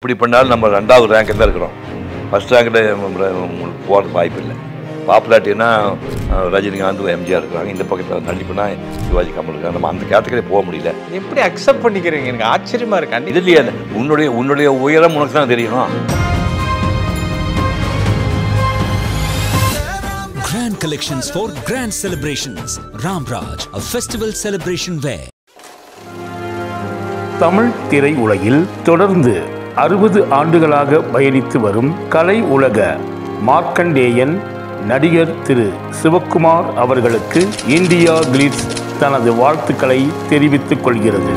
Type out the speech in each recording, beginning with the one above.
இப்படி பண்ணாலும் நம்ம 2வது ரேங்கில் தான் இருக்கிறோம். ஃபர்ஸ்ட் ரேங்கில் போகிறதுக்கு வாய்ப்பு இல்லை. பாப்புலாரிட்டின்னா ரஜினிகாந்த், எம்ஜிஆர் இருக்கிறாங்க. இந்த பக்கத்தில் தள்ளிப்புனா சிவாஜி கமல் இருக்காங்க. நம்ம அந்த கேட்டகரி போக முடியல. எப்படி அக்செப்ட் பண்ணிக்கிறீங்க? எனக்கு ஆச்சரியமா இருக்கு. இது இல்லையா, உன்னுடைய உயரம் உனக்கு தான் தெரியணும். Grand collections for grand celebrations. Ramraj, a festival celebration wear. Tamil திரை உலகில் தொடர்ந்து 60 ஆண்டுகளாக பயணித்து வரும் கலை உலக மார்க்கண்டேயன் நடிகர் திரு சிவக்குமார் அவர்களுக்கு இந்தியா கிளிட்ஸ் தனது வாழ்த்துக்களை தெரிவித்துக் கொள்கிறது.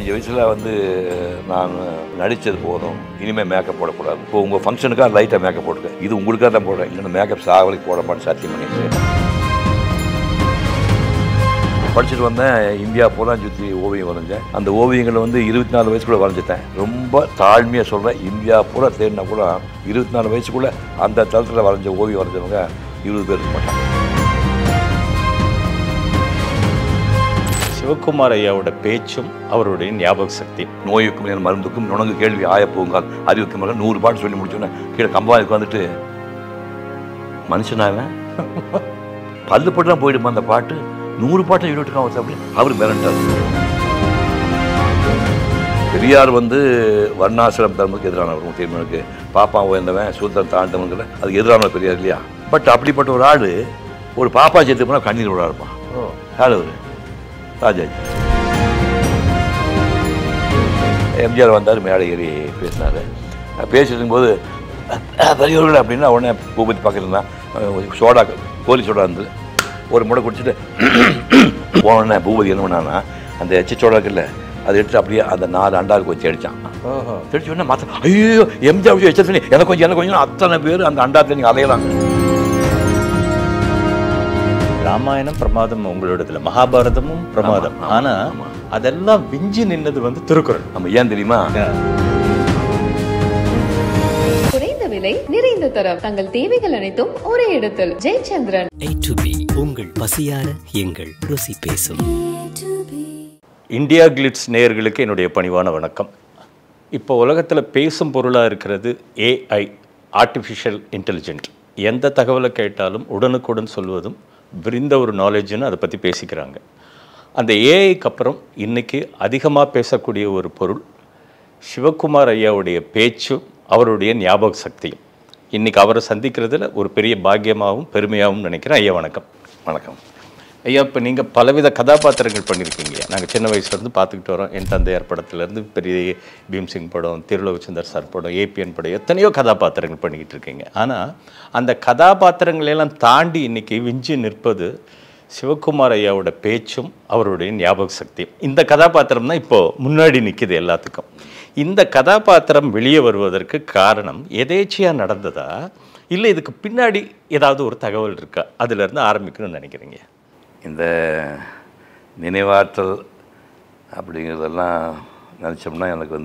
வயசில் நான் நடித்தது போதும், இனிமேல் மேக்கப் போடக்கூடாது. இப்போ உங்கள் ஃபங்க்ஷனுக்காக லைட்டாக மேக்கப் போட்டுக்க, இது உங்களுக்காக தான் போடுறேன், இல்லைன்னா மேக்கப் சாவலிக்கு போட மாட்டேன் சத்தியம் பண்ணிட்டு படிச்சுட்டு வந்தேன். இந்தியா பூரா சுற்றி ஓவியம் வரைஞ்சேன். அந்த ஓவியங்களை 24 வயசுக்குள்ளே வரைஞ்சிட்டேன். ரொம்ப தாழ்மையாக சொல்கிறேன், இந்தியா பூரா தேடினா கூட 24 வயசுக்குள்ளே அந்த தளத்தில் வரைஞ்ச ஓவியம் வரைஞ்சவங்க 20 பேர் இருக்க மாட்டாங்க. சிவக்குமார் ஐயாவோட பேச்சும் அவருடைய ஞாபக சக்தி, நோய்க்கும் மருந்துக்கும் நுணங்கு கேள்வி ஆயப்போங்கால் அறிவுக்கு மேலே 100 பாட்டு சொல்லி முடிச்சோன்னே கீழே கம்பாவுக்கு வந்துட்டு மனுஷனாவேன் பல்லு போட்டு தான் போயிடுமா அந்த பாட்டு 100 பாட்டை யூனிட்டுக்காக அப்படி அவர் மிரண்டார். பெரியார் வர்ணாசிரம் தர்மத்துக்கு எதிரானவர். தேர்மனுக்கு பாப்பா உயர்ந்தவன் சூத்திரம் தாழ்ந்தவங்கிற அதுக்கு எதிரான பெரியார் இல்லையா. பட் அப்படிப்பட்ட ஒரு ஆள் ஒரு பாப்பா சேர்த்து போனால் கண்ணீர் விழா இருப்பான். யார் அவர்? ராஜாஜி. எம்ஜிஆர் வந்தார், மேடை ஏறி பேசினார். பேசிட்டு போது பெரியவர்கள் அப்படின்னா உடனே பூபதி பக்கத்தில் தான் சோடா கோலி சோடா இருந்தது. ஒரு முறை குடிச்சிட்டு போனோடனே பூபதி என்ன பண்ணான்னா அந்த எச்ச சோடா இருக்குல்ல அதை எடுத்து அப்படியே அந்த 4 அண்டாவுக்கு வச்சு அடித்தான். தெரிச்சு உடனே மற்ற ஐயோ எம்ஜிஆர் வச்சு எச்ச தண்ணி எனக்கு கொஞ்சம் அத்தனை பேர் அந்த அண்டாத்தில் நீங்கள் அலையலாம். ராமாயணம் பிரமாதம் உங்களோடதுல, மகாபாரதமும் பிரமாதம். ஆனா அதெல்லாம் விஞ்சி நின்னது திருக்குறள். நம்ம ஏன் தெரியுமா? குறைந்த விலை, நிறைந்த தரம், தங்கள் தேவைகள் அனைத்தும் ஒரே இடத்தில். ஜெயச்சந்திரன். A to B, உங்கள் பசியார எங்கள் ருசி பேசும். இந்தியா கிளிட்ஸ் நேயர்களுக்கு என்னுடைய பணிவான வணக்கம். இப்போ உலகத்தில் பேசும் பொருளாக இருக்கிறது AI, ஆர்டிஃபிஷியல் இன்டெலிஜென்ட். எந்த தகவலை கேட்டாலும் உடனுக்குடன் சொல்வதும் விரிந்த ஒரு நாலேஜுன்னு அதை பற்றி பேசிக்கிறாங்க. அந்த ஏஐக்கு அப்புறம் இன்றைக்கி அதிகமாக பேசக்கூடிய ஒரு பொருள் சிவக்குமார் ஐயாவுடைய பேச்சும் அவருடைய ஞாபக சக்தியும். இன்றைக்கி அவரை சந்திக்கிறதுல ஒரு பெரிய பாக்கியமாகவும் பெருமையாகவும் நினைக்கிறேன். ஐயா வணக்கம். வணக்கம் ஐயா. இப்போ நீங்கள் பலவித கதாபாத்திரங்கள் பண்ணியிருக்கீங்க. நாங்கள் சின்ன வயசுலேருந்து பார்த்துக்கிட்டு வரோம். என் தந்தையார் படத்துலேருந்து பெரிய பீம்சிங் படம், திருலோகச்சந்தர் சார் படம், ஏபிஎன் படம், எத்தனையோ கதாபாத்திரங்கள் பண்ணிக்கிட்டு இருக்கீங்க. ஆனால் அந்த கதாபாத்திரங்களெல்லாம் தாண்டி இன்றைக்கி விஞ்சி நிற்பது சிவக்குமார் ஐயாவோட பேச்சும் அவருடைய ஞாபக சக்தியும். இந்த கதாபாத்திரம் தான் இப்போது முன்னாடி நிற்கிது எல்லாத்துக்கும். இந்த கதாபாத்திரம் வெளியே வருவதற்கு காரணம் எதேச்சியாக நடந்ததா, இல்லை இதுக்கு பின்னாடி ஏதாவது ஒரு தகவல் இருக்கா? அதிலேருந்து ஆரம்பிக்கணும்னு நினைக்கிறீங்க. இந்த நினைவாற்றல் அப்படிங்கிறதெல்லாம் நினச்சோம்னா எனக்கு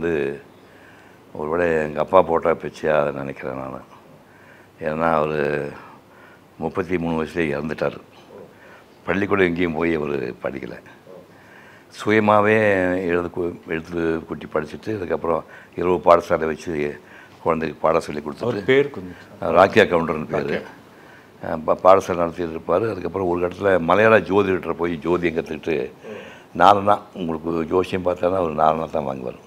ஒருவேளை எங்கள் அப்பா போட்ட பிச்சையாக அதை நினைக்கிறேன் நான். ஏன்னா அவர் 33 வயசுலேயே இறந்துட்டார். பள்ளிக்கூடம் எங்கேயும் போய் அவர் படிக்கலை. சுயமாகவே எழுத்து கூட்டி படிச்சுட்டு அதுக்கப்புறம் இரவு பாடசாலை வச்சு குழந்தைக்கு பாடம் சொல்லி கொடுத்துட்டு பேர் கொஞ்சம் ராக்கியா கவுண்டர்னு பேர் பாடசாலை நடத்திட்டு இருப்பார். அதுக்கப்புறம் ஒரு இடத்துல மலையாள ஜோதிடர்கிட்ட போய் ஜோதியம் கற்றுக்கிட்டு 4 உங்களுக்கு ஜோசியம் பார்த்தா ஒரு 4 தான் வாங்குவார்.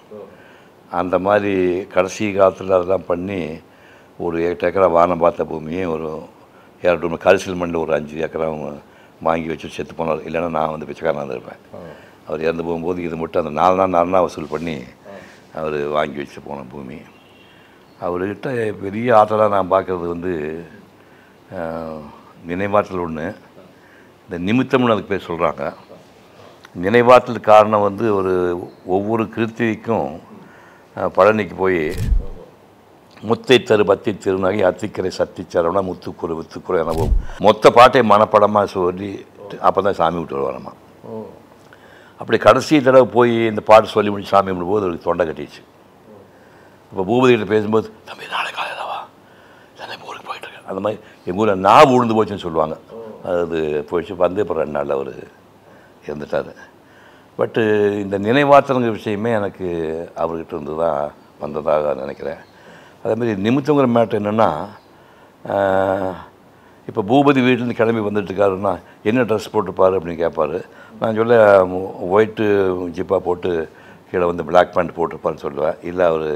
அந்த மாதிரி கடைசி காலத்தில் அதெல்லாம் பண்ணி ஒரு 8 ஏக்கரா வானம் பார்த்த பூமியை ஒரு 2 கரிசல் மண்ணில் ஒரு 5 ஏக்கரா வாங்கி வச்சு செத்து போனார். இல்லைன்னா நான் பிச்சைக்காரனாக இருந்திருப்பேன். அவர் இறந்து போகும்போது இது மட்டும் அந்த 4 நாள் வசூல் பண்ணி அவர் வாங்கி வச்சு போன பூமி. அவர்கிட்ட பெரிய ஆற்றலாக நான் பார்க்குறது நினைவாற்றல் ஒன்று. இந்த நிமித்தம்னு அதுக்கு பேர் சொல்கிறாங்க. நினைவாற்றல் காரணம் ஒரு ஒவ்வொரு கிருத்திக்கும் பழனிக்கு போய் முத்தை தரு பத்தி திருநகை அத்திக்கரை சத்தி சரவணா முத்துக்குறை வித்துக்குறை எனவும் மொத்த பாட்டை மனப்படமாக சொல்லி அப்போ தான் சாமி விட்டு வருவாரம்மா. அப்படி கடைசி தடவை போய் இந்த பாட்டு சொல்லி முடிச்சு சாமி விடும்போது அவருக்கு தொண்டை கட்டிடுச்சு. இப்போ பூபதிகிட்ட பேசும்போது தம்பி நாளை காலையில் வா, சென்னை ஊருக்கு போயிட்டுருக்கேன். அந்த மாதிரி எங்கள் ஊரில் நாவு உழுந்து போச்சுன்னு சொல்லுவாங்க. அது போயிடுச்சு. வந்து அப்புறம் 2 நாளில் அவர் இறந்துட்டார். பட்டு இந்த நினைவாற்றலுங்கிற விஷயமே எனக்கு அவர்கிட்ட இருந்து தான் வந்ததாக நினைக்கிறேன். அதேமாதிரி நிமித்தங்கிற மேட்ரு என்னென்னா, இப்போ பூபதி வீட்டிலேருந்து கிளம்பி வந்துட்டுருக்காருன்னா என்ன ட்ரெஸ் போட்டுப்பார் அப்படின்னு கேட்பார். நான் சொல்ல ஒயிட்டு ஜிப்பாக போட்டு கீழே வந்து பிளாக் பேண்ட் போட்டிருப்பாருன்னு சொல்லுவேன். இல்லை அவர்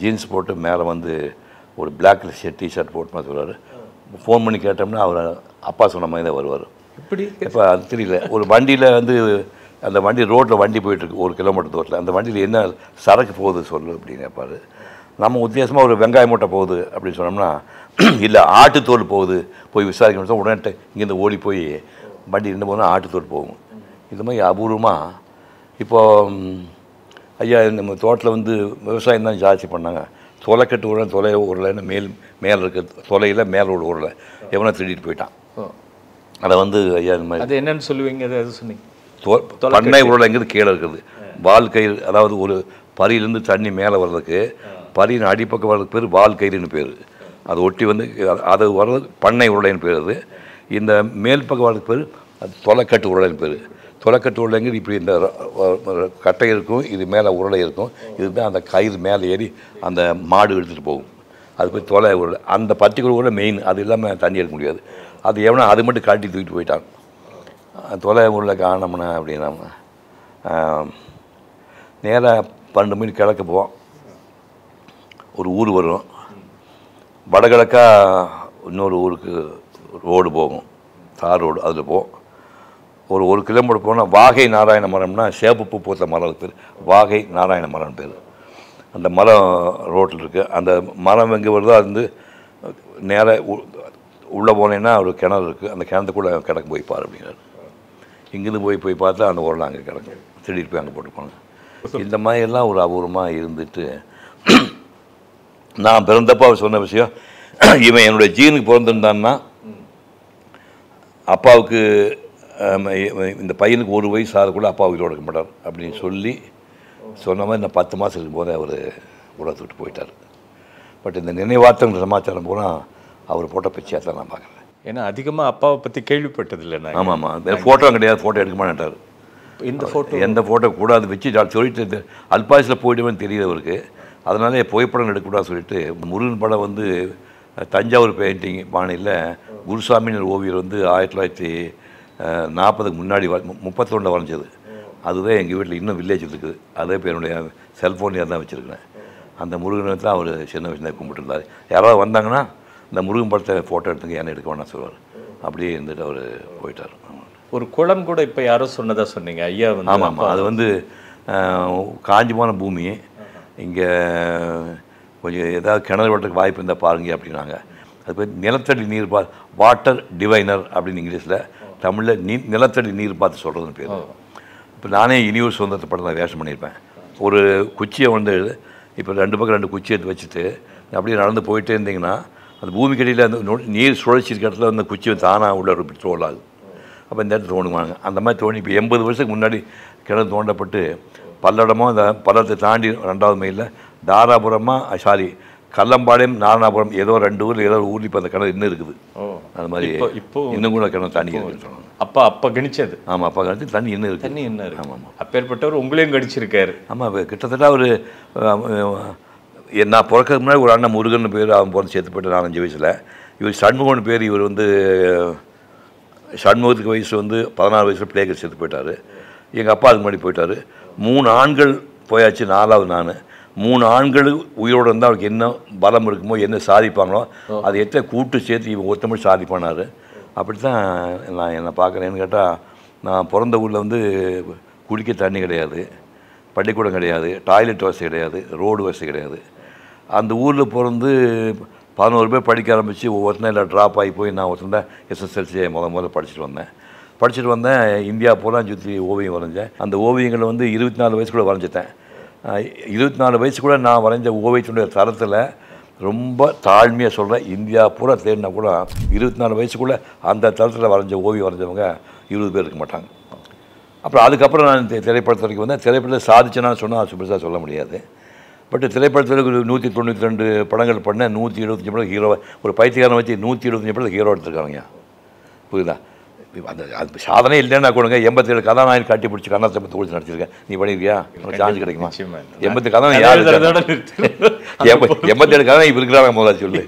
ஜீன்ஸ் போட்டு மேலே வந்து ஒரு பிளாக் டிஷர்ட் போட்டுமா சொல்லுவார். ஃபோன் பண்ணி கேட்டோம்னா அவர் அப்பா சொன்ன மாதிரி தான் வருவார். இப்படி இப்போ அது தெரியல, ஒரு வண்டியில் வந்து அந்த வண்டி ரோட்டில் வண்டி போயிட்டுருக்கு 1 கிலோமீட்டர் தூரத்தில், அந்த வண்டியில் என்ன சரக்கு போகுது சொல்லு அப்படின்னு கேட்பார். நம்ம உத்தியாசமாக ஒரு வெங்காய மூட்டை போகுது அப்படின்னு சொன்னோம்னா, இல்லை ஆட்டுத்தோல் போகுது போய் விசாரிக்கணும் உடனே இங்கேருந்து ஓடி போய் வண்டி இருந்து போனால் ஆட்டுத்தோல் போகும். இது மாதிரி அபூர்வமாக இப்போது ஐயா நம்ம தோட்டத்தில் வந்து விவசாயம் தான் ஜாஸ்தி பண்ணாங்க. தொலைக்கட்டு உருளை உருளைன்னு மேலே இருக்க தொலையில் மேலே ஒரு உருளை எவனோ திருடிட்டு போயிட்டான். அதை வந்து ஐயா இந்த மாதிரி அது என்னன்னு சொல்லுவீங்க? அது சொன்னீங்க பண்ணை உருளைங்கிறது கீழே இருக்குது. வால் கயிறு, அதாவது ஒரு பரியிலேருந்து தண்ணி மேலே வர்றதுக்கு பரியின் அடிப்பக்கம் வர்றதுக்கு பேர் வால் கயிறுன்னு பேர். அது ஒட்டி வந்து அது வர்றது பண்ணை உருளைன்னு பேர். அது இந்த மேல் பக்கம் வர்றதுக்கு பேர் அது தொலைக்கட்டு உருளைன்னு பேர். தொலைக்கட்டு உருளைங்கிறது இப்படி இந்த கட்டை இருக்கும், இது மேலே உருளை இருக்கும், இதுதான் அந்த கயிறு மேலே ஏறி அந்த மாடு எடுத்துகிட்டு போகும். அது போய் தொலை உருளை. அந்த பர்டிகுலர் உருளை மெயின், அது இல்லாமல் தண்ணி எடுக்க முடியாது. அது எவனா அது மட்டும் காட்டி தூக்கிட்டு போயிட்டான். தொலை உருளை காணோம்னா அப்படின்னா நேராக 12 மணி கிழக்க போவோம். ஒரு ஊர் வரும், வடகிழக்காக இன்னொரு ஊருக்கு ரோடு போகும், தார் ரோடு. அதில் போவோம். ஒரு 1 கிலோமீட்டர் போனால் வாகை நாராயண மரம்னா சேப்பு பூத்த மரம் பேர், வாகை நாராயண மரம் பேர். அந்த மரம் ரோட்டில் இருக்குது. அந்த மரம் எங்கே வருதோ அது வந்து நேராக உள்ளே போனேன்னா ஒரு கிணறு இருக்குது, அந்த கிணத்துக்குள்ளே கிடக்கு போய் பாரு அப்படிங்கிறாரு. இங்கேருந்து போய் பார்த்தா அந்த உருளை அங்கே கிடக்கும், திருடிட்டு போய் அங்கே போட்டுப்பாங்க. இந்த மாதிரிலாம் ஒரு அபூர்வமாக இருந்துட்டு நான் பிறந்தப்போ அவர் சொன்ன விஷயம், இவன் என்னுடைய ஜீனுக்கு பிறந்திருந்தான்னா அப்பாவுக்கு இந்த பையனுக்கு 1 வயசு ஆகக்குள்ள அப்பா உயிரோட இருக்க மாட்டார் அப்படின்னு சொன்ன மாதிரி நான் 10 மாதம் இருக்கும்போது அவர் உலகத்தை விட்டு போயிட்டார். பட் இந்த நினைவாற்றல் சமாச்சாரம் பூரா அவர் போட்ட பிச்சையாக தான் நான் பார்க்குறேன். ஏன்னா அதிகமாக அப்பாவை பற்றி கேள்விப்பட்டதில்லை நான். ஆமாம், ஃபோட்டோ கிடையாது, ஃபோட்டோ எடுக்க மாட்டார். இந்த ஃபோட்டோ எந்த ஃபோட்டோ கூடாது வச்சு சொல்லிட்டு அல்பாயுசில் போயிடுவேன்னு தெரியுது அவருக்கு. அதனாலே புகைப்படம் எடுக்கக்கூடாது சொல்லிட்டு முருகன் படம் வந்து தஞ்சாவூர் பெயிண்டிங் பாணியில் குருசாமின்னு ஓவியர் வந்து 1940க்கு முன்னாடி 31 வரைஞ்சது. அதுதான் எங்கள் வீட்டில் இன்னும் வில்லேஜ் இருக்குது. அதே இப்போ என்னுடைய செல்ஃபோனியாக தான் வச்சுருக்கேன். அந்த முருகனை தான் அவர் சின்ன வயசுல கும்பிட்டுருந்தார். யாராவது வந்தாங்கன்னா இந்த முருகன் படத்தை ஃபோட்டோ எடுத்துங்க, ஏன்னா எடுக்க வேணாம் சொல்லுவார். அப்படியே இருந்துட்டு அவர் போயிட்டார். ஒரு குளம் கூட இப்போ யாரோ சொன்னதாக சொன்னீங்க ஐயா வந்து. ஆமாம், அது வந்து காஞ்சி போன பூமி. இங்கே கொஞ்சம் ஏதாவது கிணறு வெட்டுறதுக்கு வாய்ப்பு இருந்தால் பாருங்க அப்படின்னாங்க. அது போய் நிலத்தடி நீர் வாட்டர் டிவைனர் அப்படின்னு இங்கிலீஷில், தமிழில் நிலத்தடி நீர் பார்த்து சொல்கிறதுன்னு பேர். இப்போ நானே இனியூர் சுதந்திரத்தை படம் தான் வேஷம் பண்ணியிருப்பேன். ஒரு குச்சியை வந்து இப்போ 2 பக்கம் 2 குச்சி எடுத்து வச்சுட்டு அப்படியே நடந்து போயிட்டே இருந்தீங்கன்னா அந்த பூமிக்கடியில் அந்த நீர் சுழற்சி இருக்கிற இடத்துல அந்த குச்சி தானாக உள்ள ஒரு தோலாது. அப்போ இந்த இடத்துல தோணுவாங்க. அந்த மாதிரி தோணி இப்போ 80 வருஷத்துக்கு முன்னாடி கிணறு தோண்டப்பட்டு பல்லடமும் அந்த பல்லடத்தை தாண்டி 2வது மைலில் தாராபுரமாக கல்லம்பாளையம் நாரணாபுரம் ஏதோ 2 ஊரில் ஏதோ ஒரு ஊரில் இப்போ அந்த கிணறு இன்னும் இருக்குது. அது மாதிரி இப்போ இன்னும் கூட கிணறு தண்ணி இருக்குன்னு சொன்னாங்க. அப்போ கணிச்சது. ஆமாம், அப்போ கணிச்சு தண்ணி இன்னும் இருக்குது. தண்ணி என்ன இருக்குது? ஆமாம், அப்பேற்பட்டவர் உங்களையும் கடிச்சிருக்காரு. ஆமாம், கிட்டத்தட்ட அவர் நான் பிறக்கிறதுக்கு முன்னாடி ஒரு அண்ணன் முருகன் பேர், அவன் பிறந்து சேர்த்து போய்ட்டு 4-5 வயசில். இவர் சண்முகன் பேர். இவர் வந்து சண்முகத்துக்கு வயசு வந்து 16 வயசில் பிளேகர் சேர்த்து போயிட்டார். எங்கள் அப்பா அதுக்கு முன்னாடி போயிட்டார். 3 ஆண்கள் போயாச்சு, 4வது நான். 3 ஆண்கள் உயிரோடு இருந்தால் அவருக்கு என்ன பலம் இருக்குமோ, என்ன சாதிப்பாங்களோ அதை எத்தனை கூட்டு சேர்த்து இவன் ஒருத்தமிழ் சாதிப்பானார். அப்படி தான் நான் என்னை பார்க்குறேன்னு கேட்டால், நான் பிறந்த ஊரில் வந்து குடிக்க தண்ணி கிடையாது, பள்ளிக்கூடம் கிடையாது, டாய்லெட் வசதி கிடையாது, ரோடு வசதி கிடையாது. அந்த ஊரில் பிறந்து 11 பேர் படிக்க ஆரம்பித்து ஒவ்வொருத்தரும் இல்லை ட்ராப் ஆகி போய் நான் ஒருத்தன் தான் SSLC முதல்ல படிச்சுட்டு வந்தேன். இந்தியா பூரா சுற்றி ஓவியம் வரைஞ்சேன். அந்த ஓவியங்களை வந்து 24 வயசுக்குள்ளே வரைஞ்சிட்டேன். 24 வயசுக்குள்ளே நான் வரைஞ்ச ஓவியத்தினுடைய தரத்தில் ரொம்ப தாழ்மையாக சொல்கிறேன், இந்தியா பூரா தேடினா கூட 24 வயசுக்குள்ளே அந்த தரத்தில் வரைஞ்ச ஓவியம் வரைஞ்சவங்க 20 பேர் இருக்க மாட்டாங்க. அப்புறம் அதுக்கப்புறம் நான் திரைப்படத்து வரைக்கும் வந்தேன். திரைப்படத்தில் சாதிச்சேன்னா சொன்னால் பெருசாக சொல்ல முடியாது. பட் திரைப்படத்தில் 192 படங்கள் பண்ணேன். 175 படம் ஹீரோ. ஒரு பைத்தியக்காரனை வச்சு 175 படத்தில் ஹீரோ எடுத்துருக்காங்க. புரியுதா? அது சாதனை இல்லைன்னா கொடுங்க. 87 கதாநாயகன் கட்டி பிடிச்சி கண்ணாசத்தை தொழில் நடிச்சிருக்கேன். நீ பண்ணியிருக்கியா? உனக்கு சான்ஸ் கிடைக்குமா? 87 கதாநாயகன் யார்? 87 கதாநாயகன் இப்போ இருக்கிறாங்க முதல்ல சொல்லு.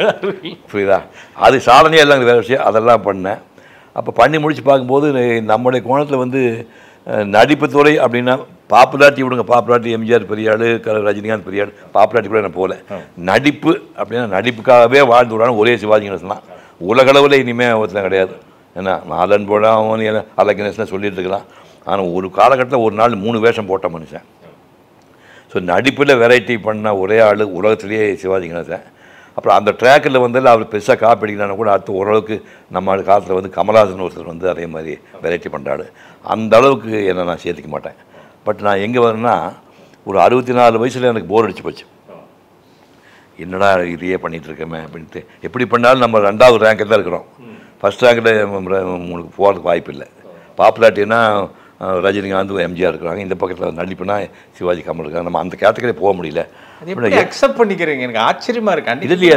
புரியுதா? அது சாதனையே இல்லைங்க, வேறு விஷயம். அதெல்லாம் பண்ணேன். அப்போ பண்ணி முடிச்சு பார்க்கும்போது நம்முடைய கோணத்தில் வந்து நடிப்பு துறை அப்படின்னா பாப்புலாரிட்டி விடுங்க. பாப்புலாரிட்டி எம்ஜிஆர் பெரிய ஆள், ரஜினிகாந்த் பெரிய ஆள், பாப்புலாரிட்டி கூட நான் போகல. நடிப்பு அப்படின்னா நடிப்புக்காகவே வாழ்ந்து விடான்னு ஒரே சிவாஜி கணேசன் தான். உலகளவில் இனிமேல் ஒருத்தன் கிடையாது. ஏன்னா நாலன் போட அவன் அலக்கணேசன் சொல்லிட்டு இருக்கலாம். ஆனால் ஒரு காலகட்டத்தில் ஒரு நாள் 3 வேஷம் போட்ட மனுஷன். ஸோ நடிப்பில் வெரைட்டி பண்ண ஒரே ஆள் உலகத்திலேயே சிவாஜி கணேசன். அப்புறம் அந்த ட்ராக்கில் வந்து அவர் பெருசாக காப்பி அடிக்கலான்னு கூட அடுத்த ஓரளவுக்கு நம்ம காலத்தில் வந்து கமல்ஹாசன் ஒருத்தர் வந்து அதே மாதிரி வெரைட்டி பண்ணுறாரு. அந்த அளவுக்கு என்னை நான் சேர்த்துக்க மாட்டேன். பட் நான் எங்கே வரேன்னா, ஒரு 64 வயசில் எனக்கு போர் அடிச்சு போச்சு. என்னடா இதையே பண்ணிகிட்டு இருக்கேமே அப்படின்ட்டு. எப்படி பண்ணாலும் நம்ம 2வது ரேங்கில் தான் இருக்கிறோம். ஃபஸ்ட் ரேங்கில் உங்களுக்கு போகிறதுக்கு வாய்ப்பு இல்லை. பாப்புலாரிட்டின்னா ரஜினிகாந்த், எம்ஜிஆர் இருக்கிறாங்க. இந்த பக்கத்தில் நடிப்புனா சிவாஜி கமல் இருக்காங்க. நம்ம அந்த கேட்டகரி போக முடியல. அக்செப்ட் பண்ணிக்கிறீங்க? எனக்கு ஆச்சரியமா இருக்கு. இது இல்லையா,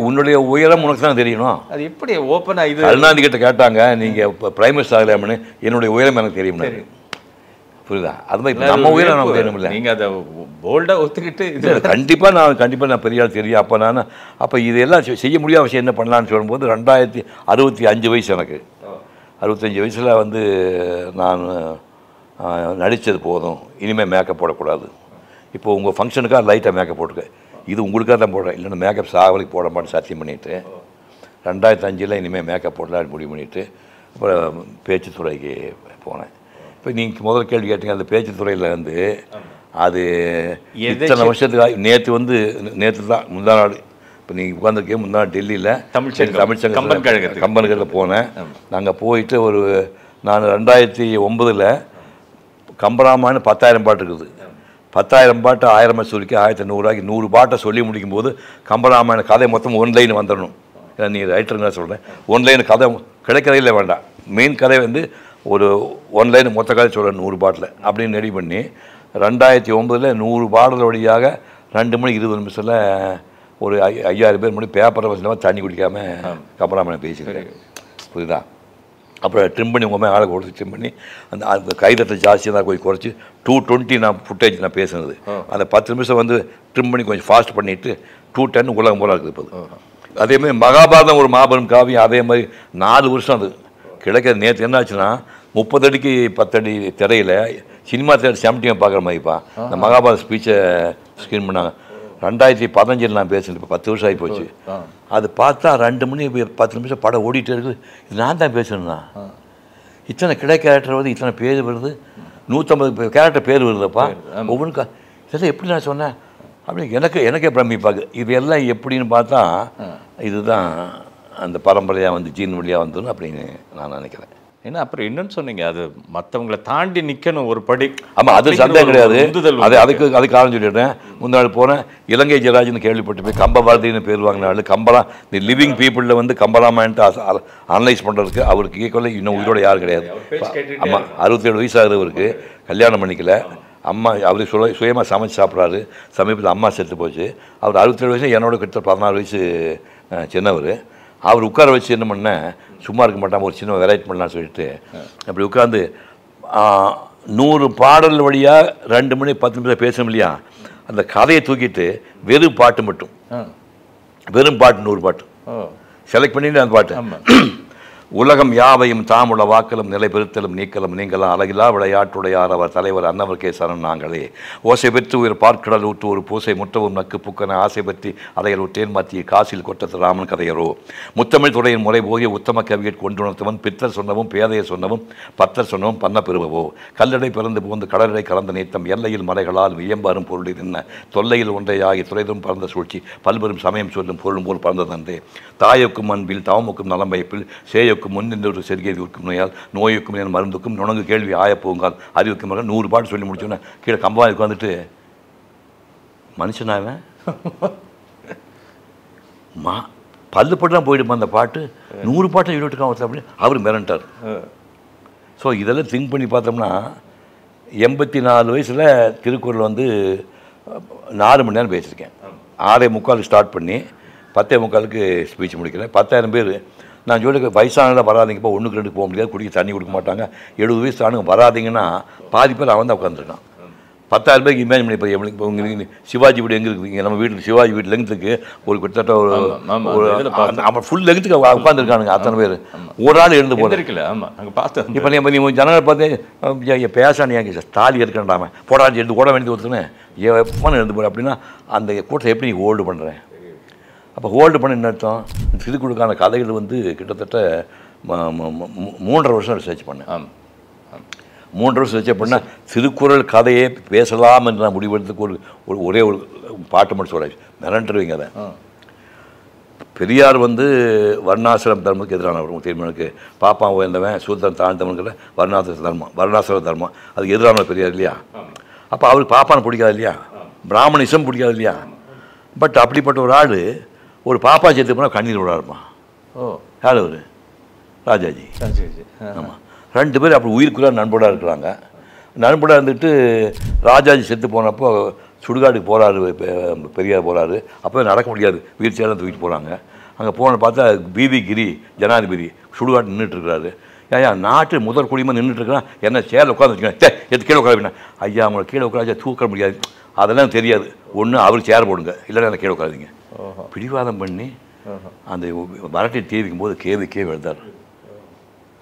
உன்னுடைய உயரம் உனக்கு தான் தெரியணும். அது எப்படி ஓப்பனா இது கருணாநிதி கிட்ட கேட்டாங்க, நீங்கள் இப்போ பிரைம் மினிஸ்டர் ஆகலாம்னு. என்னுடைய உயரம் எனக்கு தெரியும்னாரு. புரியுதா? அது மாதிரி நம்ம உயரம் நமக்கு தெரியணும் இல்லை. நீங்கள் அதை போல்டாக ஒத்துக்கிட்டு இது கண்டிப்பாக நான் பெரிய ஆள் தெரியும். அப்போ இதெல்லாம் செய்ய முடியாத விஷயம் என்ன பண்ணலான்னு சொல்லும்போது 2065 வயசு எனக்கு. 65 வயசில் வந்து நான் நடித்தது போதும், இனிமேல் மேக்கப் போடக்கூடாது. இப்போ உங்கள் ஃபங்க்ஷனுக்காக லைட்டாக மேக்கப் போட்டுருக்கேன். இது உங்களுக்காக தான் போடுறேன், இல்லைன்னா மேக்கப் சாவலுக்கு போட மாட்டேன் சத்தியம் பண்ணிவிட்டு 2005 இனிமேல் மேக்கப் போடலான்னு முடிவு பண்ணிவிட்டு அப்புறம் பேச்சு துறைக்கு போனேன். இப்போ நீங்கள் முதல் கேள்வி கேட்டீங்க, அந்த பேச்சு துறையில் வந்து அது இத்தனை வருஷத்துக்கு நேற்று தான் முந்தா நாள். இப்போ நீங்கள் உட்காந்துருக்கேன் முந்தா நாள் டெல்லியில் தமிழ்ச்சங்கம் கம்பன்கழில் போனேன். நாங்கள் போயிட்டு நான் 2009 கம்பராமாயணம் 10,000 பாட்டு இருக்குது. 10,000 பாட்டு 1000 சுருக்கி 1100 100 பாட்டை சொல்லி முடிக்கும்போது கம்பராமாயண கதை மொத்தம் 1 லைன் வந்துடணும். ஏன்னா நீ ரைட்டருங்க சொல்கிறேன், 1 லைன் கதை கிடைக்கிறதே இல்லை, வேண்டாம். மெயின் கதை வந்து ஒரு 1 லைன் மொத்த கதை சொல்லணும் 100 பாட்டில் அப்படின்னு ரெடி பண்ணி 2009 100 பாடல் வழியாக 2 மணி 20 நிமிஷத்தில் ஒரு 5000 பேர் முன்னாடி பேப்பரை வச்சுலாமல் தண்ணி குடிக்காமல் கம்பராமாயணம் பேசிக்கிறேன். புரியுதா? அப்புறம் ட்ரிம் பண்ணி உங்கள் ஆளை கொடுத்து ட்ரிம் பண்ணி அந்த கைதட்டை ஜாஸ்தியாக தான் கொஞ்சம் குறைச்சி 220 நான் ஃபுட்டேஜ் நான் பேசுனது. அந்த 10 நிமிஷம் வந்து ட்ரிம் பண்ணி கொஞ்சம் ஃபாஸ்ட் பண்ணிவிட்டு 210 உலகம் போல இருக்குது. இப்போ அதேமாதிரி மகாபாரதம் ஒரு மாபெரும் காவியம். அதே மாதிரி 4 வருஷம் அது கிடைக்கிற. நேற்று என்ன ஆச்சுன்னா 30 அடிக்கு 10 அடி திரையில் சினிமா திரையில் செமட்டியாக பார்க்குற மாதிரிப்பா இந்த மகாபாரத ஸ்பீச்சை ஸ்க்ரீன் பண்ணாங்க. 2015 நான் பேசுனேன். இப்போ 10 வருஷம் ஆகி போச்சு. அது பார்த்தா 2 மணி 10 நிமிஷம் படம் ஓடிட்டே இருக்குது. இது நான் தான் பேசணும்னா இத்தனை கேரக்டர் வருது, இத்தனை பேர் வருது, 150 கேரக்டர் பேர் வருதுப்பா ஒவ்வொன்றுக்கா. இதெல்லாம் எப்படி நான் சொன்னேன் அப்படின்னு எனக்கே பிரமிப்பாக்கு. இது எல்லாம் எப்படின்னு பார்த்தா இதுதான் அந்த பரம்பரையாக வந்து ஜீன் வழியாக வந்துடும் அப்படின்னு நான் நினைக்கிறேன். ஏன்னா அப்புறம் என்னன்னு சொன்னீங்க, அது மற்றவங்களை தாண்டி நிற்கணும் ஒரு படி. ஆமாம், அது சந்தேகம் கிடையாது. அதுக்கு காரணம் சொல்லிடுறேன். முன்னாள் போனேன், இலங்கை ஜெயராஜ்னு கேள்விப்பட்டு போய் கம்பபாரதின்னு பேர் வாங்கினாள். கம்பரா இந்த லிவிங் பீப்புளில் வந்து கம்பராமாயன்ட்டு அனலைஸ் பண்ணுறதுக்கு அவருக்கு ஈக்குவலாக இன்னும் உயிரோட யாரும் கிடையாது. ஆமாம், 67 வயசு ஆகுறவருக்கு, கல்யாணம் பண்ணிக்கல. அம்மா அவர் சுயமாக சமைச்சு சாப்பிட்றாரு. சமீபத்தில் அம்மா செத்து போச்சு. அவர் 67 வயசு, என்னோட கிட்ட 14 வயசு சின்னவர். அவர் உட்கார வச்சு என்ன பண்ணேன், சும்மா இருக்க மாட்டாமல் ஒரு சின்ன வெரைட்டி பண்ணலான்னு சொல்லிட்டு அப்படி உட்காந்து 100 பாடல் வழியாக 2 மணி 10 நிமிஷம் பேசணும் இல்லையா, அந்த கதையை தூக்கிட்டு வெறும் பாட்டு மட்டும், வெறும் பாட்டு 100 பாட்டு செலக்ட் பண்ணிட்டு அந்த பாட்டு உலகம் யாவையும் தாமுள்ள வாக்கலும் நிலை பெருத்தலும் நீக்கலும் நீங்களாம் அழகிலா விளையாட்டுடையார் அவர் தலைவர் அன்னவர்க்கே சரண் நாங்களே. ஓசை பெற்று உயிர் பார்க்கடல் ஊட்டு ஒரு பூசை முற்றவும் நக்கு புக்கன ஆசை பற்றி அதையல் விட்டேன் மத்திய காசில் கொட்டத்து ராமன் கதையரோ. முத்தமிழ் துறையின் முறை போகிய உத்தம கவியட் கொண்டுணர்த்தவன் பித்தர் சொன்னவும் பேதையர் சொன்னவும் பத்தர் சொன்னவும் பண்ண பெறுவவோ. கல்லடை பிறந்து புகுந்து கடலடை கலந்த நீத்தம் எல்லையில் மலைகளால் வியம்பாரும் பொருளில் என்ன தொல்லையில் ஒன்றையாகி துறைதும் பறந்த சூழ்ச்சி பல்பெரும் சமயம் சொல்லும் பொருளும் போல் பறந்ததன்றே. தாயொக்கும் அன்பில் தாமுக்கும் நலம் வைப்பில் சேய முன்னின்று செருகேதி இருக்கும் நோயால் நோயுக்கும் என் மருந்துக்கும் நுணங்கு கேள்வி ஆயப்போங்கால் அறிவுக்கும் 100 பாட்டு சொல்லி முடிச்சோன்னே கீழே கம்பாவுக்கு வந்துட்டு மனுஷனாவேன் பல்லு பட்டுலாம் போயிடுமா அந்த பாட்டு 100 பாட்டை யூனிட்டுக்காக ஒருத்தர் அப்படின்னு அவர் மிரண்டார். ஸோ இதெல்லாம் திங்க் பண்ணி பார்த்தோம்னா 84 வயசில் திருக்குறள் வந்து 4 மணி நேரம் பேசியிருக்கேன். 6:45 ஸ்டார்ட் பண்ணி 10:45 ஸ்பீச் முடிக்கிறேன். 10,000 பேர் நான் சொல்லி வயசானதாக வராதிங்கப்பா, 1க்கு 2 போக முடியாது, குடிக்க தண்ணி கொடுக்க மாட்டாங்க, 70 வயசு ஆணுங்க வராதிங்கன்னா பாதி பேர் அவன் தான் உட்காந்துருக்கான். 10,000 பேருக்கு இமேஜ் பண்ணி இப்போ உங்களுக்கு சிவாஜி வீடு எங்கே இருக்குங்க, நம்ம வீட்டில் சிவாஜி வீட்டு லெங்க்த்துக்கு ஒரு கிட்டத்தட்ட ஒரு ஃபுல் லெங்க்த்துக்கு உட்காந்துருக்கானுங்க அத்தனை பேர். ஒரு ஆள் எழுந்து போகிறேன். ஆமாம், நாங்கள் பார்த்தோம். இப்போ நீ ஜனங்களை பார்த்து பேசானு ஏன் தாலி எடுக்கண்டாம போடாச்சு எடுத்து ஓட வேண்டியது ஒருத்தனே எப்போ எழுந்து போகிறேன் அப்படின்னா அந்த கூட்டத்தை எப்படி நீ ஹோல்டு பண்ணுறேன்? அப்போ ஹோல்டு பண்ண என்ன அர்த்தம்? திருக்குறளுக்கான கதைகள் வந்து கிட்டத்தட்ட 3.5 வருஷம் ரிசர்ச் பண்ணேன். 3 வருஷம் ரிசர்ச் பண்ணால் திருக்குறள் கதையே பேசலாம் என்று நான் முடிவெடுத்துக்கு ஒரே ஒரு பாட்டு மட்டும் சொல்கிறேன், மிரண்டுருவீங்க. அதை பெரியார் வந்து வர்ணாசிரம் தர்மத்துக்கு எதிரானவர். தெரியுமானுக்கு பாப்பா உயர்ந்தவன் சூத்திரன் தாழ்ந்தவன்கிற வர்ணாசிர தர்மம் அதுக்கு எதிரானவர் பெரியார் இல்லையா? அப்போ அவருக்கு பாப்பானை பிடிக்காது இல்லையா, பிராமணிசம் பிடிக்காது இல்லையா? பட் அப்படிப்பட்ட ஒரு ஆள் ஒரு பாப்பா சேர்த்து போனால் கண்ணீர் விடாருமா. யார் அவர்? ராஜாஜி. ஆமாம், 2 பேர் அப்படி உயிருக்குள்ள நண்படாக இருக்கிறாங்க. நண்படாக இருந்துட்டு ராஜாஜி செத்து போனப்போ சுடுகாட்டுக்கு போகிறாரு, பெரியார் போகிறாரு. அப்போ நடக்க முடியாது, வீல் சேரெலாம் தூக்கிட்டு போகிறாங்க. அங்கே போன பார்த்தா பிவி கிரி ஜனாதிபதி சுடுகாட்டு நின்றுட்டுருக்கிறாரு. ஏன் நாட்டு முதல் குடிமை நின்றுட்டுருக்கிறான், என்ன சேரில் உட்காந்து வச்சுக்கேன், எது கீழே உட்கார ஐயா அவங்கள கீழே உட்காராச்சா தூக்க முடியாது, அதெல்லாம் தெரியாது, ஒன்று அவர் சேர் போடுங்க இல்லைன்னா கீழே உட்காருங்க. பிடிவாதம் பண்ணி அந்த வரட்டை தீவிக்கும் போது கேவி எழுதார்.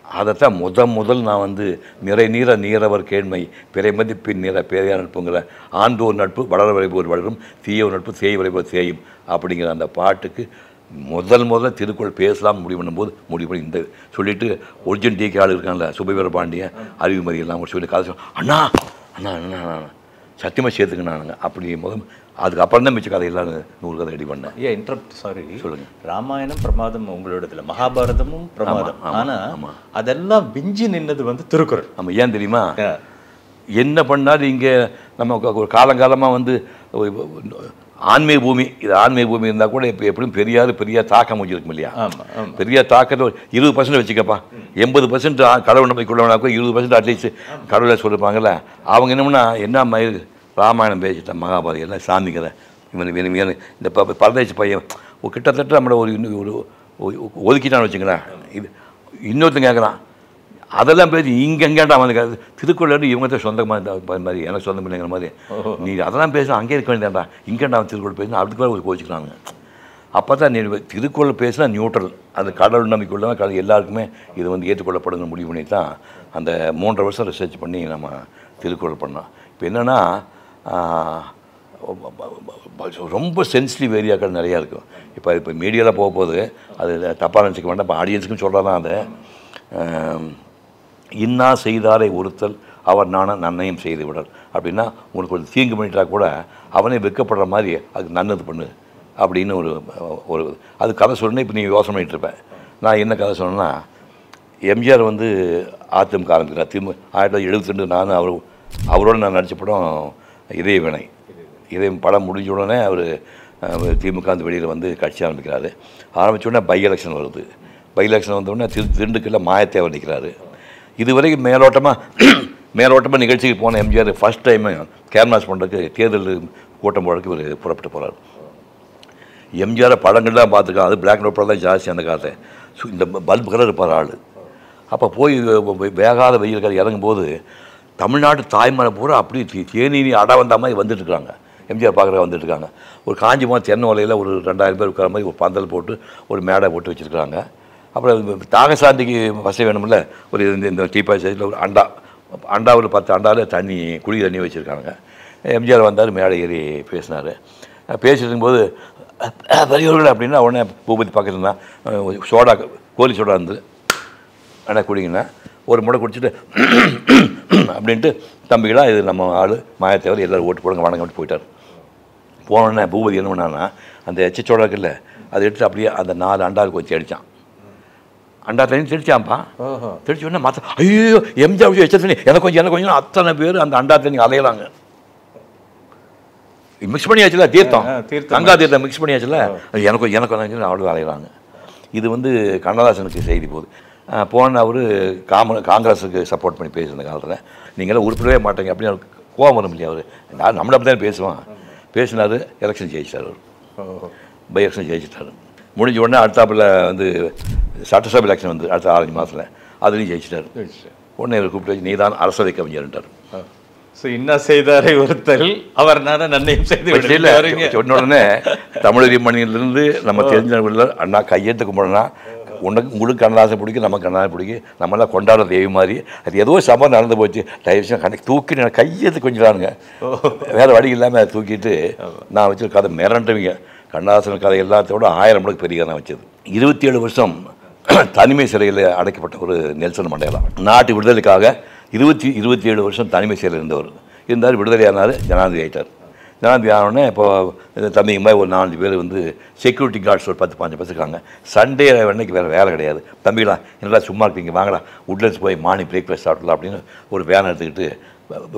அதைத்தான் முதல் நான் வந்து நிறை நீர நீரவர் கேண்மை பிறை மதிப்பின் நிற பேரையான நட்புங்கிற ஆண்டோர் நட்பு வளர வரைபோர் வளரும் தீயோர் நட்பு தேய் வரைபோர் தேயும் அப்படிங்கிற அந்த பாட்டுக்கு முதல்ல திருக்குறள் பேசலாம் முடிவு பண்ணும்போது முடிவு பண்ணி இந்த சொல்லிவிட்டு ஒரிஜினல் டிகே ஆள் இருக்காங்கல்ல சுபவீர பாண்டியன் அறிவுமதி எல்லாம் சொல்லி கதை சொல் அண்ணா அண்ணா அண்ணா சத்தியமாக சேர்த்துக்கினானுங்க. அப்படி அதுக்கப்புறம் தான் மிச்ச கதை எல்லாம் 100 கதை ரெடி பண்ணேன். ஏன் இன்டரப்ட் சாரி சொல்லுங்கள். ராமாயணம் பிரமாதம் உங்களோடதுல, மகாபாரதமும் பிரமாதம். ஆனால் அதெல்லாம் விஞ்சி நின்னது வந்து திருக்குறள். நம்ம ஏன் தெரியுமா, என்ன பண்ணாலும் இங்கே நம்ம ஒரு காலங்காலமாக வந்து ஆன்மீக பூமி, இது ஆன்மீக பூமி இருந்தால் கூட இப்போ எப்படியும் பெரிய தாக்கம் வச்சுருக்கும் இல்லையா? பெரிய தாக்கத்தை ஒரு 20% வச்சுக்கப்பா, 80% கடவுள் நம்பிக்கைள்ளவனாக்கும் 20% அட்லீஸ்ட் கடவுளை சொல்லிருப்பாங்கல்ல. அவங்க என்னமுன்னா என்ன மயில் ராமாயணம் பேசிட்டேன், மகாபாரதம் எல்லாம் சாமி கதை, இவன் இந்த பரதேசி பையன் கிட்டத்தட்ட நம்மளை ஒரு ஒதுக்கிட்டான்னு வச்சுங்களேன். இது இன்னொருத்தன் கேட்குறான், அதெல்லாம் பேசி இங்கெங்கேண்டா வந்து திருக்குறள் இவங்க சொந்தமாக மாதிரி எனக்கு சொந்தம் இல்லைங்கிற மாதிரி நீ அதெல்லாம் பேச அங்கே இருக்க வேண்டியதாண்டா, இங்கேண்டா திருக்குறள் பேசினா அதுக்கு மேலே ஒரு கோச்சிக்கிறாங்க. அப்போ தான் நீ திருக்குறள் பேசினா நியூட்ரல், அது கடவுள் நம்பிக்கையுள்ள எல்லாருக்குமே இது வந்து ஏற்றுக்கொள்ளப்படுங்க முடிவு பண்ணி தான் அந்த 3.5 வருஷம் ரிசர்ச் பண்ணி நம்ம திருக்குறள் பண்ணோம். இப்போ என்னென்னா ரொம்ப சென்சிட்டிவ் ஏரியாக்கள் நிறையா இருக்கும். இப்போ மீடியாவில் போகும்போது அது தப்பாக நினச்சிக்க வேண்டாம், இப்போ ஆடியன்ஸுக்கும் சொல்கிறதான் அது இன்னா செய்தாரை ஒருத்தல் அவர் நன்மையும் செய்து விடல் அப்படின்னா உங்களுக்கு ஒரு தீங்கு பண்ணிட்டா கூட அவனே வெட்கப்படுற மாதிரி அதுக்கு நல்லது பண்ணு அப்படின்னு ஒரு அது கதை சொல்லணும். இப்போ நீங்கள் யோசனை பண்ணிகிட்ருப்பேன். நான் என்ன கதை சொன்னேன்னா, எம்ஜிஆர் வந்து அதிமுக ஆரம்பிக்கிறார். 1972 நான் அவரோட நான் நடித்த படம் இதயவினை. படம் முடிஞ்ச உடனே அவர் திமுக அந்த வெளியில் வந்து கட்சி ஆரம்பிக்கிறாரு. ஆரம்பித்த உடனே பை எலெக்ஷன் வருது. பை எலெக்ஷன் வந்த உடனே திண்டுக்கல்ல மாயத்தேவர் நிற்கிறாரு. இதுவரைக்கும் மேலோட்டமாக நிகழ்ச்சிக்கு போன எம்ஜிஆர் ஃபஸ்ட் டைமு கேன்வாஸ் பண்ணுறதுக்கு தேர்தல் கூட்டம் போடுறதுக்கு இவர் புறப்பட்டு போகிறார். எம்ஜிஆரை படங்கள்லாம் பார்த்துருக்கான், அது பிளாக் அண்ட் ஒயிட் படம் தான் ஜாஸ்தி அந்த காலத்தை. இந்த பல்பு கலர் இருப்பார் ஆள். அப்போ போய் வேகாத வெயில் கலர் இறங்கும்போது தமிழ்நாட்டு தாய்மலை பூரா அப்படி தேனி அடை வந்த மாதிரி வந்துட்டுருக்காங்க. எம்ஜிஆர் பார்க்குற வந்துட்டுருக்காங்க. ஒரு காஞ்சிமா தென்னை ஓலையில் ஒரு 2000 பேர் இருக்கிற மாதிரி ஒரு பந்தல் போட்டு ஒரு மேடை போட்டு வச்சுருக்காங்க. அப்புறம் தாகசாந்திக்கு வசதி வேணும்ல, ஒரு இந்த டீப்பாய் சைஸில் ஒரு அண்டாவில் 10 அண்டாவில் தண்ணி குடி தண்ணி வச்சுருக்காங்க. எம்ஜிஆர் வந்தார், மேடை ஏறி பேசினார். பேசிட்டு இருக்கும்போது பெரியவர்கள் அப்படின்னா உடனே பூபதி பக்கத்தில் இருந்தால் சோடா கோலி சோடா இருந்தது, ஆனால் குடிங்கன்னா ஒரு முறை குடிச்சிட்டு அப்படின்ட்டு தம்பிகளா இது நம்ம ஆள் மாயத்தேவர் எல்லோரும் ஓட்டு போடுங்க வணங்கம்ட்டு போயிட்டார். போனோடனே பூபதி என்ன பண்ணான்னா அந்த எச்சச்சோடா இருக்குல்ல அதை எடுத்து அப்படியே அந்த 4 அண்டாவுக்கு வச்சு அடித்தான். அண்டா தண்ணி தெளிச்சான்ப்பா. தெளிச்சு உடனே மற்ற ஐயோ எம்ஜிஆர் விஷயம் எச்ச தண்ணி எனக்கு கொஞ்சம் அத்தனை பேர் அந்த அண்டா தண்ணி அலையலாங்க. மிக்ஸ் பண்ணியாச்சுல தீர்த்தம், கங்கா தீர்த்தம் மிக்ஸ் பண்ணியாச்சுல, எனக்கு அவ்வளோ அலையிறாங்க. இது வந்து கண்ணதாசனுக்கு செய்தி போகுது. போன அவர் காங்கிரஸுக்கு சப்போர்ட் பண்ணி பேசுகிற காலத்தில் நீங்களாம் உருப்பிடவே மாட்டேங்க அப்படின்னு கோவம் வரும் இல்லையா? அவர் நம்மளை அப்படி தான் பேசுவான். பேசினார், எலெக்ஷன் ஜெயிச்சிட்டார். அவர் பை எலெக்ஷன் ஜெயிச்சிட்டார். முடிஞ்ச உடனே அடுத்தாப்பில் வந்து சட்டசபை எலெக்ஷன் வந்து அடுத்த 6 மாதத்தில் அதுலேயும் ஜெயிச்சிட்டார். உடனே இவர் கூப்பிட்டு வச்சு நீ தான் அரசவை கவிஞர்ன்ட்டார். ஸோ என்ன செய்தாரை ஒருத்தர் அவர் நன்னையும் செய்து சொன்ன உடனே தமிழக மணியிலிருந்து நம்ம தெரிஞ்சவர்கள் அண்ணா கையெழுத்து கும்பிடனா உங்களுக்கு கண்ணதாசன் பிடிக்கும், நமக்கு கண்ணதாசன் பிடிக்கும், நம்மளாம் கொண்டாடுற தெய்வம் மாதிரி அது ஏதோ சம்பவம் நடந்து போச்சு. தயவுசெய்து கணக்கு தூக்கி கையெழுத்து கொஞ்சிடானுங்க, வேறு வழி இல்லாமல் அதை தூக்கிட்டு நான் வச்சு கதை மிரண்டுவீங்க. கண்ணதாசன் கதை எல்லாத்தோட 1000 மடங்கு பெரிய கதை வச்சது. 27 வருஷம் தனிமை சிறையில் அடைக்கப்பட்ட ஒரு நெல்சன் மண்டேலா நாட்டு விடுதலைக்காக 27 வருஷம் தனிமை சிறையில் இருந்தார். விடுதலையானார், ஜனாதிபதி ஆகிட்டார். ஜனாதிபதி ஆனோடனே இப்போ தம்பிங்க மாதிரி ஒரு 4 பேர் வந்து செக்யூரிட்டி கார்ட்ஸ் ஒரு 10-15 பேர் இருக்காங்க. சண்டே அன்னைக்கு வேறு வேலை கிடையாது. தம்பிகளா என்னடா சும்மா இருக்கீங்க, வாங்கடா உட்லண்ட்ஸ் போய் மார்னிங் பிரேக்ஃபாஸ்ட் சாப்பிடலாம் அப்படின்னு ஒரு வேன் எடுத்துக்கிட்டு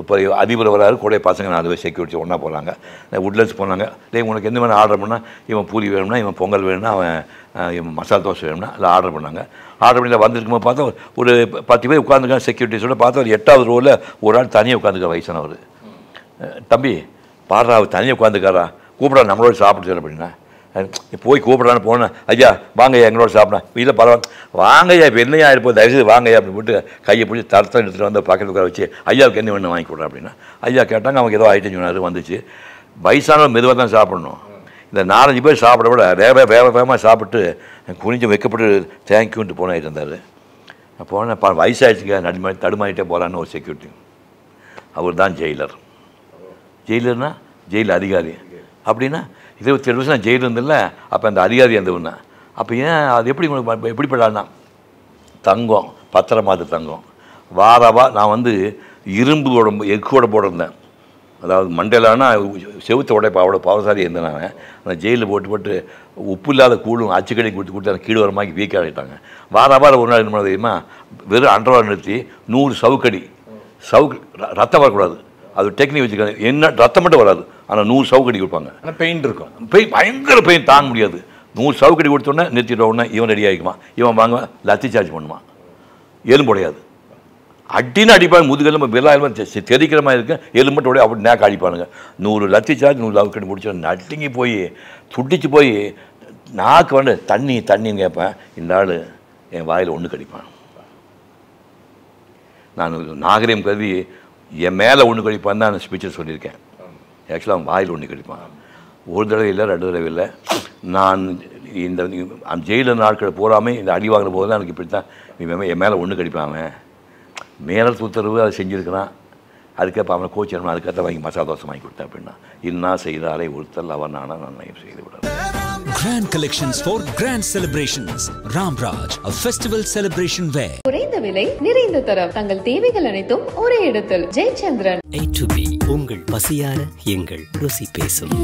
இப்போ அதிபர் வராரு, கூட பசங்க 4 பேர் செக்யூரிட்டி ஒன்றா போகிறாங்க. உட்லண்ட்ஸ் போனாங்க. உனக்கு எந்த மாதிரி ஆர்டர் பண்ணால் இவன் பூரி வேணும்னா, இவன் பொங்கல் வேணும்னா, இவன் மசாலா தோசை வேணும்னா இல்லை ஆர்டர் பண்ணாங்க. ஆர்டர் பண்ணி வந்துருக்கும்போது பார்த்தா ஒரு 10 பேர் உட்காந்துருக்காங்க செக்யூரிட்டிஸோட. பார்த்தா ஒரு 8வது ரோவில் ஒரு ஆள் தனியாக உட்காந்துருக்க வயசானவர். தம்பி பாடுறா அவர் தனியாக உட்காந்துக்காரா, கூப்பிடா நம்மளோட சாப்பிட்டு அப்படின்னா போய் கூப்பிடலான்னு போனேன். ஐயா வாங்கய்யா எங்களோட சாப்பிட்றேன். இல்லை பரவாயில்ல வாங்கய்யா இப்போ என்னையா இருப்போம் தயவுசெய்து வாங்கய்யா அப்படின்னு போட்டு கையை பிடிச்சி தரத்தான் எடுத்துகிட்டு வந்து பக்கத்தில் உட்கார வச்சு ஐயாவுக்கு என்ன வேணும் வாங்கி கொடுறேன் அப்படின்னா ஐயா கேட்டாங்க. அவங்க ஏதோ ஐட்டம் சொன்னார். வந்துச்சு. வயசானவர் மெதுவாக தான் சாப்பிடணும். இந்த 4-5 பேர் சாப்பிட விட வேகமாக சாப்பிட்டு குனிஞ்சு வைக்கப்பட்டு தேங்க்யூன்ட்டு போனாயிட்டு இருந்தார். போனேன் வயசாகிடுச்சுங்க தடுமாறிட்டே போகலான்னு ஒரு செக்யூரிட்டி. அவர் தான் ஜெயிலர். ஜெயிலர்னா ஜெயில் அதிகாரி. அப்படின்னா 27 வருஷம் நான் ஜெயிலில் இருந்தில்ல, அப்போ அந்த அதிகாரி இருந்தவன்னா அப்போ ஏன் அது எப்படி உங்களுக்கு எப்படிப்படாதுன்னா தங்கம் பத்திரமாது தங்கம் வாரவா நான் வந்து இரும்பு உடம்பு எக்கோட போட்டிருந்தேன். அதாவது மண்டேலானா செவுத்த உடைப்பா அவ்வளோ பவசாரி இருந்தேன். நான் அந்த ஜெயிலில் போட்டு உப்பு இல்லாத கூழும் அச்சுக்கடி கொடுத்து அந்த கீழ் வரமாக்கி வீக் ஆகிட்டாங்க. வாரம் ஒரு நாள் என்ன பண்ண தெரியுமா, வெறும் அண்டர்வால் நிறுத்தி 100 சவுக்கடி ரத்தம் வரக்கூடாது. அது டெக்னிக் வச்சுக்காங்க. என்ன ரத்தம் மட்டும் வராது, ஆனால் 100 சவுக்கடி கொடுப்பாங்க. ஆனால் பெயின் இருக்கும், பயங்கர பெயின் தாங்க முடியாது. 100 சவுக்கடி கொடுத்தோன்னே நிறுத்திட்ட உடனே இவன் ரெடி ஆகிக்குமா, இவன் வாங்க லத்தி சார்ஜ் பண்ணுமா, எலும்புடையாது. அடின்னு அடிப்பாங்க. முதுகெல்லாம் வெள்ளாயிரம் தெரிக்கிற மாதிரி இருக்கு, எலும்பட்டோடைய அப்படி நேக்க அடிப்பானுங்க. 100 லத்தி சார்ஜ் 100 சவுக்கடி முடிச்சு நட்டிங்கி போய் துடிச்சு போய் நாக்கு வந்து தண்ணின்னு கேட்பேன். இந்த ஆள் என் வாயில் ஒன்று கடிப்பான். நான் நாகரிகம் கருதி என் மேலே ஒன்று கழிப்பான்னு தான் ஸ்பீச்சில் சொல்லியிருக்கேன். ஆக்சுவலாக அவன் வாயில் ஒன்று கழிப்பான். ஒரு தடவை இல்லை, 2 தடவை இல்லை. நான் இந்த ஜெயிலில் நாட்கள் போகாமல் இந்த அடி வாங்கின போது தான் எனக்கு இப்படி தான் என் மேலே ஒன்று கழிப்பான். மேலே உத்தரவு அதை செஞ்சுருக்கிறான். அதுக்கப்புறம் அவனை கோச்சிடணும். அதுக்கப்புறம் வாங்கி மசாலா தோசை வாங்கி கொடுத்தேன். அப்படின்னா இன்னா செய்தாலே ஒருத்தல் அவன் நானா நன்மையும் செய்து விட. Grand collections for grand celebrations. Ramraj, a festival celebration wear. குறைந்த விலை நிறைந்த தரம், தங்கள் தேவைகள் அனைத்தும் ஒரே இடத்தில். ஜெயச்சந்திரன். A to B, உங்கள் பசியார எங்கள் ருசி பேசும்.